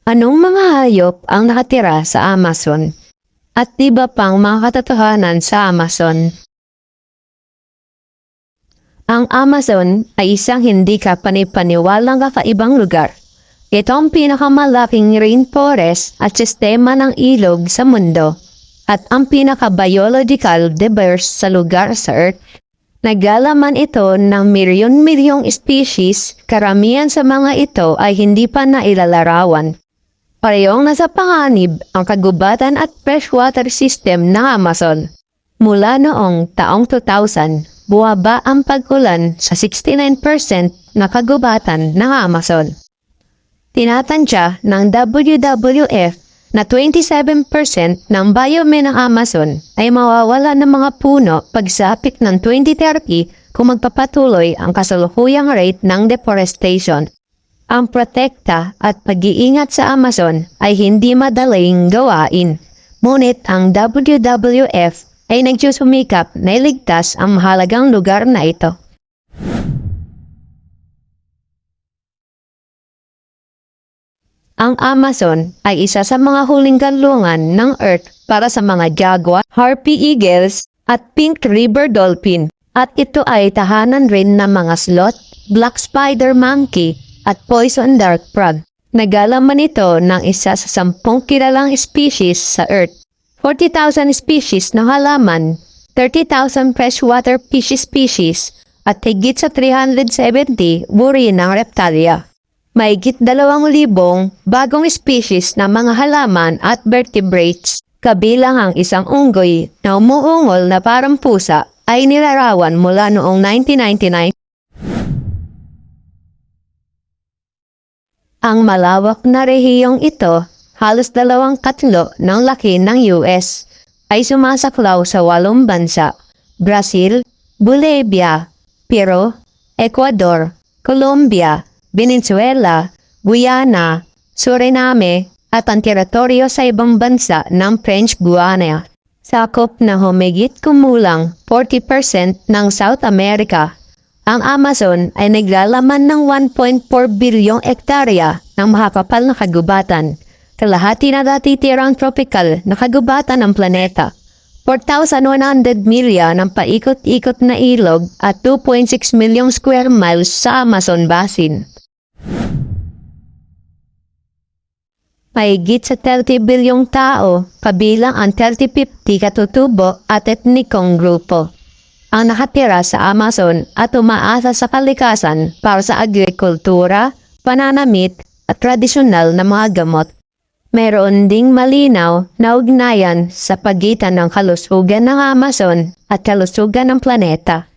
Anong mga hayop ang nakatira sa Amazon? At iba pang mga katotohanan sa Amazon. Ang Amazon ay isang hindi kapanipaniwalang kakaibang lugar. Ito ang pinakamalaking rainforest at sistema ng ilog sa mundo at ang pinaka-biological diverse sa lugar sa Earth. Naglalaman ito ng milyon-milyong species, karamihan sa mga ito ay hindi pa nailalarawan. Parehong nasa panganib ang kagubatan at freshwater system ng Amazon. Mula noong taong 2000, buwaba ang pag-ulan sa 69% na kagubatan ng Amazon. Tinatansya ng WWF na 27% ng biome ng Amazon ay mawawala ng mga puno pagsapit ng 2030 kung magpapatuloy ang kasalukuyang rate ng deforestation. Ang protekta at pag-iingat sa Amazon ay hindi madaling gawain. Ngunit ang WWF ay nagsusumikap na iligtas ang mahalagang lugar na ito. Ang Amazon ay isa sa mga huling kanlungan ng Earth para sa mga jaguar, harpy eagles, at pink river dolphin. At ito ay tahanan rin ng mga sloth, black spider monkey, at poison dart frog. Nagalaman ito ng isa sa 10 kilalang species sa Earth. 40,000 species ng halaman, 30,000 freshwater fish species, at higit sa 370 uri ng reptalia. Mahigit 2,000 bagong species ng mga halaman at vertebrates, kabilang ang isang unggoy na umuungol na parang pusa ay nilarawan mula noong 1999. Ang malawak na rehiyong ito, halos 2/3 ng laki ng US, ay sumasaklaw sa 8 bansa: Brazil, Bolivia, Peru, Ecuador, Colombia, Venezuela, Guyana, Suriname, at ang teritoryo sa ibang bansa ng French Guiana. Sakop na humigit kumulang 40% ng South America. Ang Amazon ay naglalaman ng 1.4 bilyong ektarya ng makakapal na kagubatan, kalahati na natitirang tropical na kagubatan ng planeta, 4,100 milya ng paikot-ikot na ilog at 2.6 milyong square miles sa Amazon Basin. Mahigit sa 30 bilyong tao, kabilang ang 30-50 katutubo at etnikong grupo ang nakatira sa Amazon at umaasa sa kalikasan para sa agrikultura, pananamit at tradisyonal na mga gamot. Meron ding malinaw na ugnayan sa pagitan ng kalusugan ng Amazon at kalusugan ng planeta.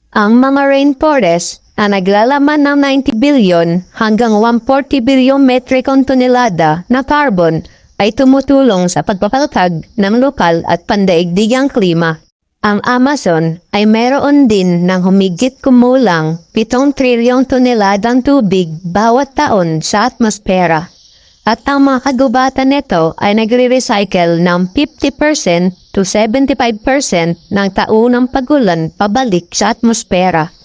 Ang mga rainforest na naglalaman ng 90 bilyon hanggang 140 bilyong metrikong tonelada na carbon ay tumutulong sa pagpapalakag ng lokal at pandaigdigang klima. Ang Amazon ay mayroon din ng humigit kumulang 7 trilyong toneladang tubig bawat taon sa atmosfera. At ang mga kagubatan nito ay nagre-recycle ng 50% to 75% ng taunang pagulan pabalik sa atmosfera.